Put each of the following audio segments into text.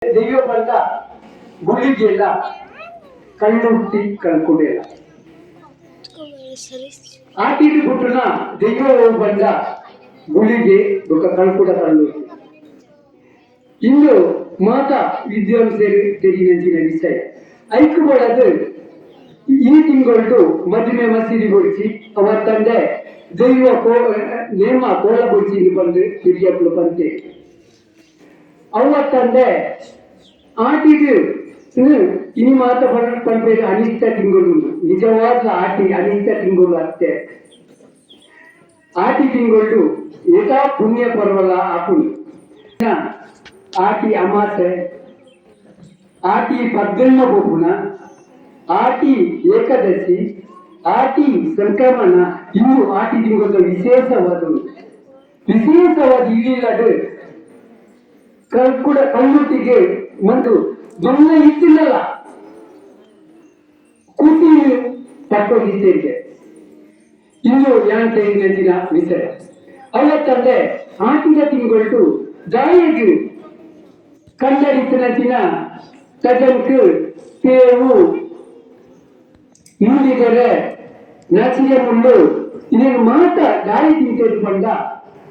ದೆಯ್ಯ ಬಂದ ಗುಳಿಗೆಲ್ಲ ಕಣ್ಣುಟ್ಟಿ ಕಳ್ಕೊಂಡೆಲ್ಲ ಆಟಿಗೆ ಬಿಟ್ಟನ ದೆಯ್ಯ ಬಂದ ಗುಳಿಗೆ ಕಳ್ಕೊಡ ಕಳ್ಳು ಇನ್ನು ಮಾತ ವಿದ್ಯಾವಂತರು ತೆರಿಗೆ ವಿಷಯ ಐಕ್ಯಬಾರದು ಈ ತಿಂಗಳು ಮದುವೆ ಮಸೀದಿ ಗೊಳಿಸಿ ಅವರ ತಂದೆ ದೈವ ನೇಮ ಕೋಲ ಗೊಳಿಸಿ ಬಂದು ಹಿರಿಯಪ್ಪಳು ಬಂತೆ ಅವತ್ತಂದೆ ಆಟಿಗೆ ಇನಿ ಮಾತ ಪಂಪೇರು ಅನಿಷ್ಟ ತಿಂಗಳು ನಿಜವಾದ ಆಟಿ ಅನಿಷ್ಟ ತಿಂಗಳು ಅಷ್ಟೇ ಆಟಿ ತಿಂಗಳು ಏಕಾ ಪುಣ್ಯ ಪರ್ವಲ ಆಪುಲ್ ಆಟಿ ಅಮಾಸೆ ಆಟಿ ಪದ್ಮ ಬೋಪುನ ಆಟಿ ಏಕಾದಶಿ ಆಟಿ ಸಂಕ್ರಮಣ ಇನ್ನು ಆಟಿ ತಿಂಗಳ ವಿಶೇಷವಾದ ಇಲ್ಲಿಲ್ಲದು ಕಣ್ಣುಟ್ಟಿಗೆ ಒಂದು ದೊಣ್ಣ ಇತ್ತಿಲ್ಲಲ್ಲ ಕೂತಿ ಪಟ್ಟೋಗಿದ್ದೇನೆ ಇನ್ನು ಯಾಂತೆ ನೆಂದಿನ ವಿಷಯ ಅವತ್ತಂದೆ ಆಟಿನ ತಿಂಗಳು ದಾಯಿಗೆ ಕಂಡರಿಸಿನ ತಜಂಕು ತೇವು ನುಡಿದರೆ ನಾಚಿಗೆ ಮುಂಡು ಇದನ್ನು ಮಾತ ದಾಯಿ ತಿಂತೆದುಕೊಂಡ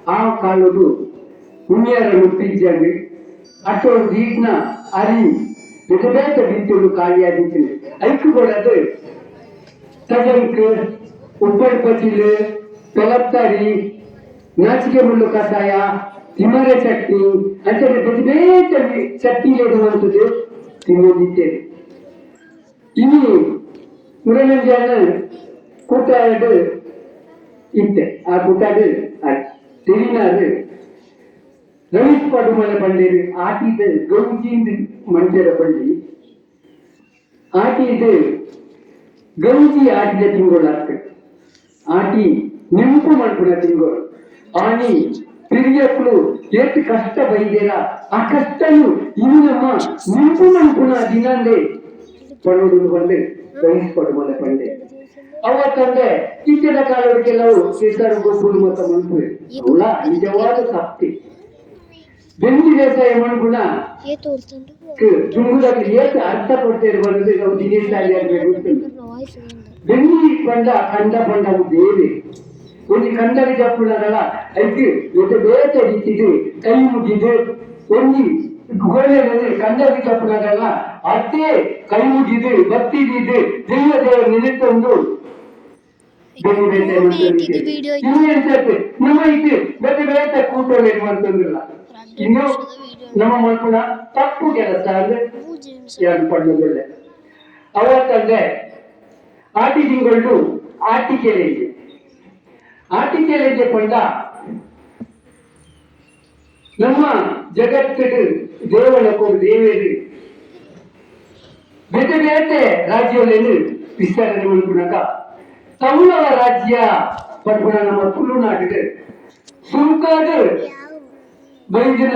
ಆ ಕಾಲದು ಹುಣ್ಣಿಯರ ಮುಟ್ಟಿದ್ದಲ್ಲಿ ಅಷ್ಟೊಂದು ದೀಡ್ನ ಅರಿ ಬೆದಬೇತ ಬಿತ್ತಲು ಖಾಲಿಯಾಗಿತ್ತು ಐಕ್ಯಗೊಳ್ಳದು ತಜಂಕ್ ಉಪ್ಪಳ ಪಚಿಲು ತೊಲಪ್ತಾರಿ ನಾಚಿಕೆ ಮುಳ್ಳು ಕಷಾಯ ತಿಮರೆ ಚಟ್ನಿ ಅಂತ ಬೆದಬೇತ ಚಟ್ನಿ ಇಡುವಂಥದ್ದು ತಿನ್ನೋದಿದ್ದೇನೆ ಇನ್ನು ಮುರಳಂಜನ ಕೂಟಾಡು ಇತ್ತೆ ಆ ಕೂಟಾಡು ತೆರಿನಾರು ರಮೇಶ್ ಪಡುಮಲ ಬಂಡೇರು ಆಟಿದ ಗೌಜಿಂದ ಮಂಜರ ಬಳ್ಳಿ ಆಟಿದ ಗೌಜಿ ಆಟಿದ ತಿಂಗಳು ಆಗ್ತದೆ ಆಟಿ ನೆಂಪು ಮಾಡ್ಕೊಂಡ ತಿಂಗಳು ಆನಿ ಹಿರಿಯಕ್ಕಳು ಎಷ್ಟು ಕಷ್ಟ ಬೈದೇರ ಆ ಕಷ್ಟನು ಇನ್ನು ನಮ್ಮ ನೆಂಪು ಮಾಡ್ಕೊಂಡ ದಿನಂದೇ ಪಡೋಡು ಬಂದು ರಮೇಶ್ ಪಡುಮಲ ಬಂಡೆ ಅವತ್ತಂದ್ರೆ ಈಚಿನ ಕಾಲದಕ್ಕೆಲ್ಲವೂ ಕೇಸರ ಗೊಬ್ಬರು ಮತ್ತು ಮನ್ಪು ಅವಳ ನಿಜವಾದ ತಪ್ಪಿ ಬೆಂದಿ ಬೇಸಾಯ ಮಾಡ್ಗುಣ ತುಂಗುದಲ್ಲಿ ಏಕೆ ಅರ್ಥ ಕೊಡ್ತೇವೆ ಬರೋದು ನಾವು ದಿನೇಶಾಲಿ ಆಗಬೇಕು ಬೆಂದಿ ಪಂಡ ಕಂಡ ಪಂಡವು ಬೇರೆ ಒಂದು ಕಂಡರಿ ಜಪ್ಪುಣದಲ್ಲ ಅದಕ್ಕೆ ಜೊತೆ ಬೇತಡಿಸಿದು ಕೈ ಮುಗಿದು ಒಂದು ಗೋಳೆಯಲ್ಲಿ ಕಂಡರಿ ಜಪ್ಪುಣದಲ್ಲ ಅದೇ ಕೈ ಮುಗಿದು ಬತ್ತಿದಿದ್ದು ದೈವ ದೇವ ನಿಲಿತೊಂದು ಬೆಂದಿ ಬೇಸಾಯ ಮಾಡ್ತಾರೆ ನಮ್ಮ ಇದು ಬೇರೆ ಬೇರೆ ಕೂಟಲ್ಲಿ ಇರುವಂತಂದಿಲ್ಲ ಇನ್ನು ನಮ್ಮ ಮಕ್ಕಳ ತಪ್ಪು ಕೆಲಸ ಅಂದ್ರೆ ಯಾರು ಪಡೆದುಕೊಳ್ಳೆ ಅವತ್ತಂದ್ರೆ ಆಟಿ ತಿಂಗಳು ಆಟಿಕೆಲೆಗೆ ಪಂಡ ನಮ್ಮ ಜಗತ್ತಿಗೆ ದೇವಳಕ್ಕೂ ದೇವೇರು ಬೇರೆ ಬೇರೆ ರಾಜ್ಯಗಳಲ್ಲಿ ವಿಸ್ತರಣೆ ಮಾಡ್ಕೊಂಡಾಗ ತಮಿಳರ ರಾಜ್ಯ ಪಡ್ಕೊಂಡ ನಮ್ಮ ತುಳುನಾಡಿಗೆ ಸುಂಕಾದ ಬೈದಿನ